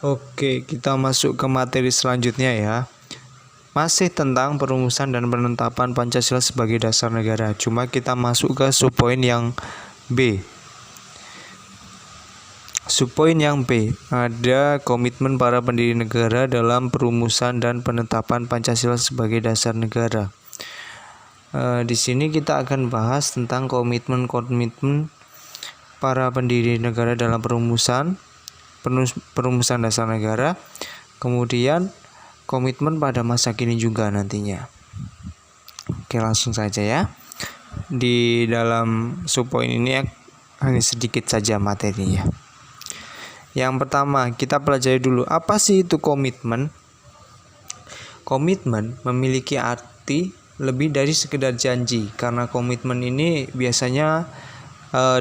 Oke, kita masuk ke materi selanjutnya ya. Masih tentang perumusan dan penetapan Pancasila sebagai dasar negara. Cuma kita masuk ke subpoin yang B. Subpoin yang B ada komitmen para pendiri negara dalam perumusan dan penetapan Pancasila sebagai dasar negara. Di sini kita akan bahas tentang komitmen para pendiri negara dalam perumusan dasar negara, kemudian komitmen pada masa kini juga nantinya. Oke, langsung saja ya. Di dalam subpoin ini hanya sedikit saja materinya. Yang pertama, kita pelajari dulu apa sih itu komitmen. Komitmen memiliki arti lebih dari sekedar janji, karena komitmen ini biasanya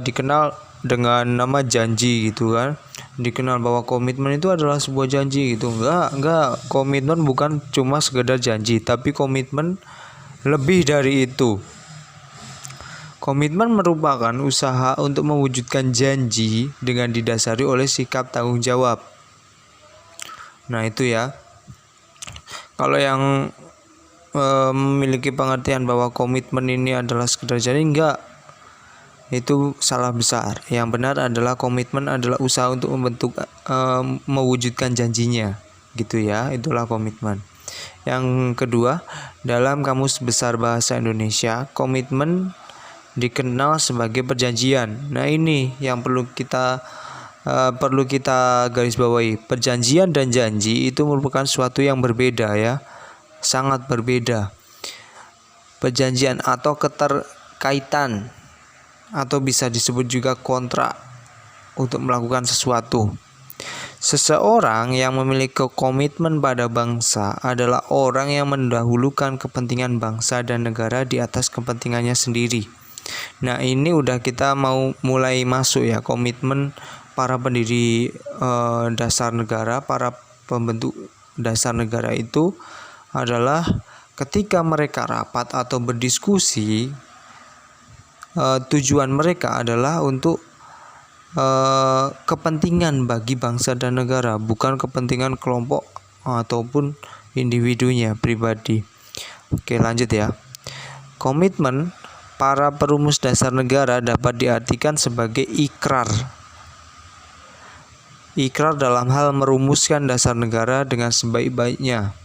dikenal dengan nama janji gitu kan. Dikenal bahwa komitmen itu adalah sebuah janji gitu. Enggak, komitmen bukan cuma sekedar janji, tapi komitmen lebih dari itu. Komitmen merupakan usaha untuk mewujudkan janji dengan didasari oleh sikap tanggung jawab. Nah, itu ya. Kalau yang memiliki pengertian bahwa komitmen ini adalah sekedar janji, enggak. Itu salah besar. Yang benar adalah komitmen adalah usaha untuk mewujudkan janjinya, gitu ya. Itulah komitmen. Yang kedua, dalam Kamus Besar Bahasa Indonesia, komitmen dikenal sebagai perjanjian. Nah, ini yang perlu kita garis bawahi. Perjanjian dan janji itu merupakan suatu yang berbeda ya, sangat berbeda. Perjanjian atau keterkaitan, atau bisa disebut juga kontrak untuk melakukan sesuatu. Seseorang yang memiliki komitmen pada bangsa adalah orang yang mendahulukan kepentingan bangsa dan negara di atas kepentingannya sendiri. Nah, ini udah kita mau mulai masuk ya, komitmen para pendiri dasar negara, para pembentuk dasar negara itu adalah ketika mereka rapat atau berdiskusi, tujuan mereka adalah untuk kepentingan bagi bangsa dan negara, bukan kepentingan kelompok ataupun individunya pribadi. Oke, lanjut ya. Komitmen para perumus dasar negara dapat diartikan sebagai ikrar. Ikrar dalam hal merumuskan dasar negara dengan sebaik-baiknya.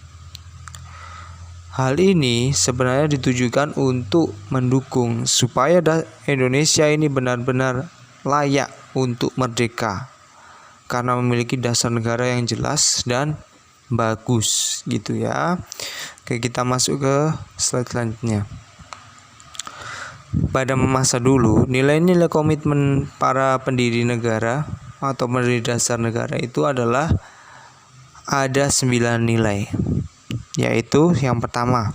Hal ini sebenarnya ditujukan untuk mendukung supaya Indonesia ini benar-benar layak untuk merdeka, karena memiliki dasar negara yang jelas dan bagus gitu ya. Oke, kita masuk ke slide selanjutnya. Pada masa dulu, nilai-nilai komitmen para pendiri negara atau pendiri dasar negara itu adalah ada 9 nilai. Yaitu yang pertama,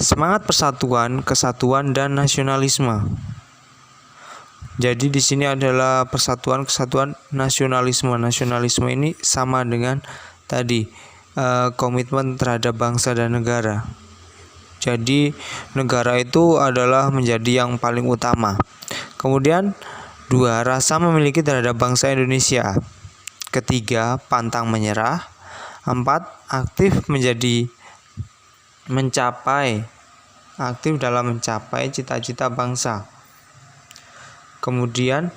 semangat persatuan, kesatuan, dan nasionalisme. Jadi di sini adalah persatuan, kesatuan, nasionalisme. Nasionalisme ini sama dengan tadi komitmen terhadap bangsa dan negara. Jadi negara itu adalah menjadi yang paling utama. Kemudian 2, rasa memiliki terhadap bangsa Indonesia. Ketiga, pantang menyerah. 4, aktif dalam mencapai cita-cita bangsa. Kemudian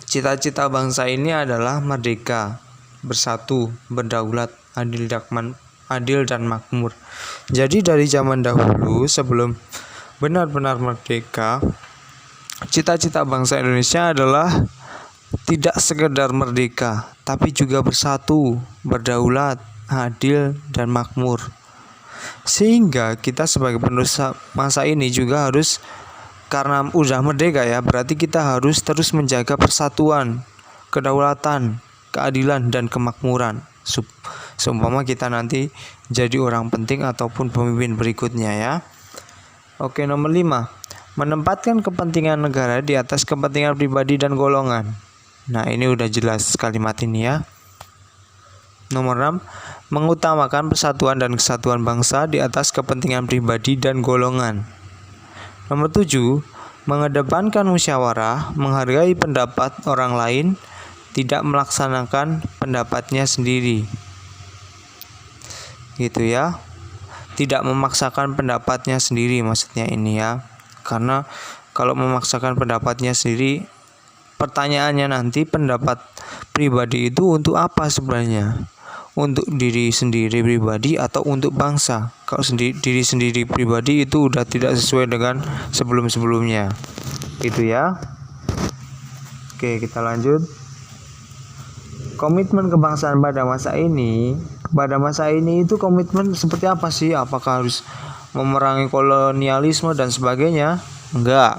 cita-cita bangsa ini adalah merdeka, bersatu, berdaulat, adil dan makmur. Jadi dari zaman dahulu sebelum benar-benar merdeka, cita-cita bangsa Indonesia adalah tidak sekedar merdeka, tapi juga bersatu, berdaulat, adil dan makmur. Sehingga kita sebagai penerus masa ini juga harus, karena udah merdeka ya, berarti kita harus terus menjaga persatuan, kedaulatan, keadilan dan kemakmuran. Seumpama kita nanti jadi orang penting ataupun pemimpin berikutnya ya. Oke, nomor 5, menempatkan kepentingan negara di atas kepentingan pribadi dan golongan. Nah, ini udah jelas kalimat ini ya. Nomor 6, mengutamakan persatuan dan kesatuan bangsa di atas kepentingan pribadi dan golongan. Nomor 7, mengedepankan musyawarah, menghargai pendapat orang lain, tidak melaksanakan pendapatnya sendiri. Gitu ya. Tidak memaksakan pendapatnya sendiri maksudnya ini ya. Karena kalau memaksakan pendapatnya sendiri, pertanyaannya nanti pendapat pribadi itu untuk apa sebenarnya? Untuk diri sendiri pribadi atau untuk bangsa? Kalau diri sendiri pribadi itu udah tidak sesuai dengan sebelum-sebelumnya. Gitu ya. Oke, kita lanjut. Komitmen kebangsaan pada masa ini. Pada masa ini itu komitmen seperti apa sih? Apakah harus memerangi kolonialisme dan sebagainya? Enggak.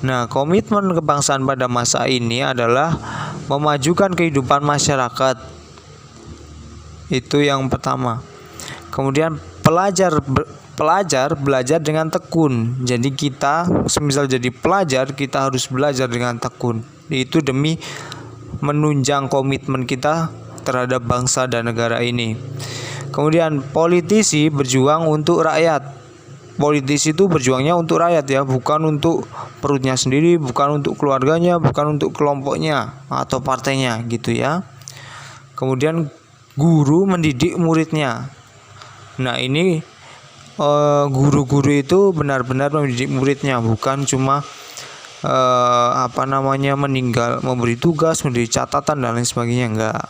Nah, komitmen kebangsaan pada masa ini adalah memajukan kehidupan masyarakat. Itu yang pertama. Kemudian pelajar belajar dengan tekun. Jadi kita semisal jadi pelajar, kita harus belajar dengan tekun. Itu demi menunjang komitmen kita terhadap bangsa dan negara ini. Kemudian politisi berjuang untuk rakyat. Politisi itu berjuangnya untuk rakyat ya, bukan untuk perutnya sendiri, bukan untuk keluarganya, bukan untuk kelompoknya atau partainya gitu ya. Kemudian guru mendidik muridnya. Nah, ini guru-guru itu benar-benar mendidik muridnya, bukan cuma memberi tugas, memberi catatan dan lain sebagainya. Enggak.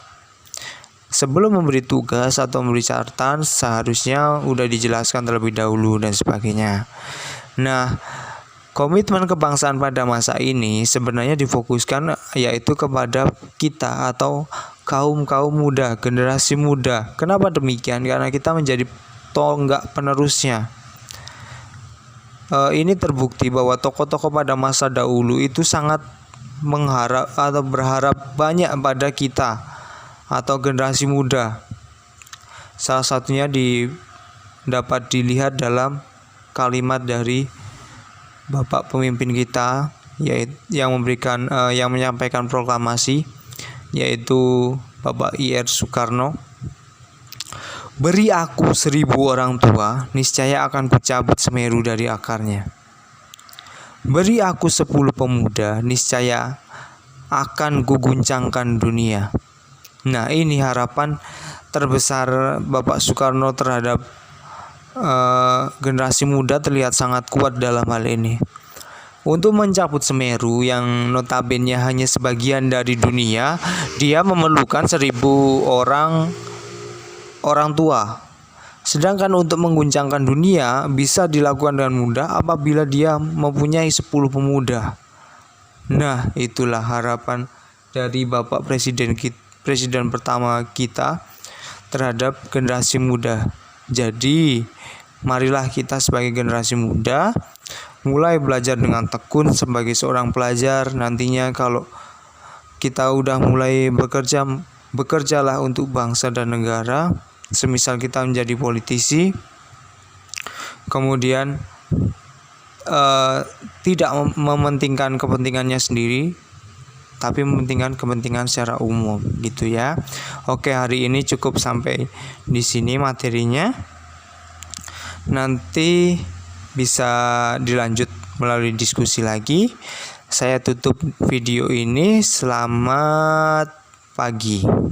Sebelum memberi tugas atau memberi catatan seharusnya udah dijelaskan terlebih dahulu dan sebagainya. Nah, komitmen kebangsaan pada masa ini sebenarnya difokuskan yaitu kepada kita atau kaum muda, generasi muda. Kenapa demikian? Karena kita menjadi tonggak penerusnya. Ini terbukti bahwa tokoh-tokoh pada masa dahulu itu sangat mengharap atau berharap banyak pada kita atau generasi muda. Salah satunya dapat dilihat dalam kalimat dari Bapak pemimpin kita, yaitu yang menyampaikan proklamasi, yaitu Bapak I.R. Soekarno. Beri aku 1000 orang tua, niscaya akan kucabut Semeru dari akarnya. Beri aku 10 pemuda, niscaya akan kuguncangkan dunia. Nah, ini harapan terbesar Bapak Soekarno terhadap generasi muda terlihat sangat kuat dalam hal ini. Untuk mencabut Semeru yang notabene hanya sebagian dari dunia, dia memerlukan 1000 orang tua. Sedangkan untuk mengguncangkan dunia bisa dilakukan dengan mudah apabila dia mempunyai 10 pemuda. Nah, itulah harapan dari Bapak Presiden pertama kita terhadap generasi muda. Jadi, marilah kita sebagai generasi muda mulai belajar dengan tekun sebagai seorang pelajar. Nantinya kalau kita udah mulai bekerjalah untuk bangsa dan negara. Semisal kita menjadi politisi, kemudian tidak mementingkan kepentingannya sendiri, tapi mementingkan kepentingan secara umum, gitu ya. Oke, hari ini cukup sampai di sini materinya. Nanti bisa dilanjut melalui diskusi lagi. Saya tutup video ini. Selamat pagi.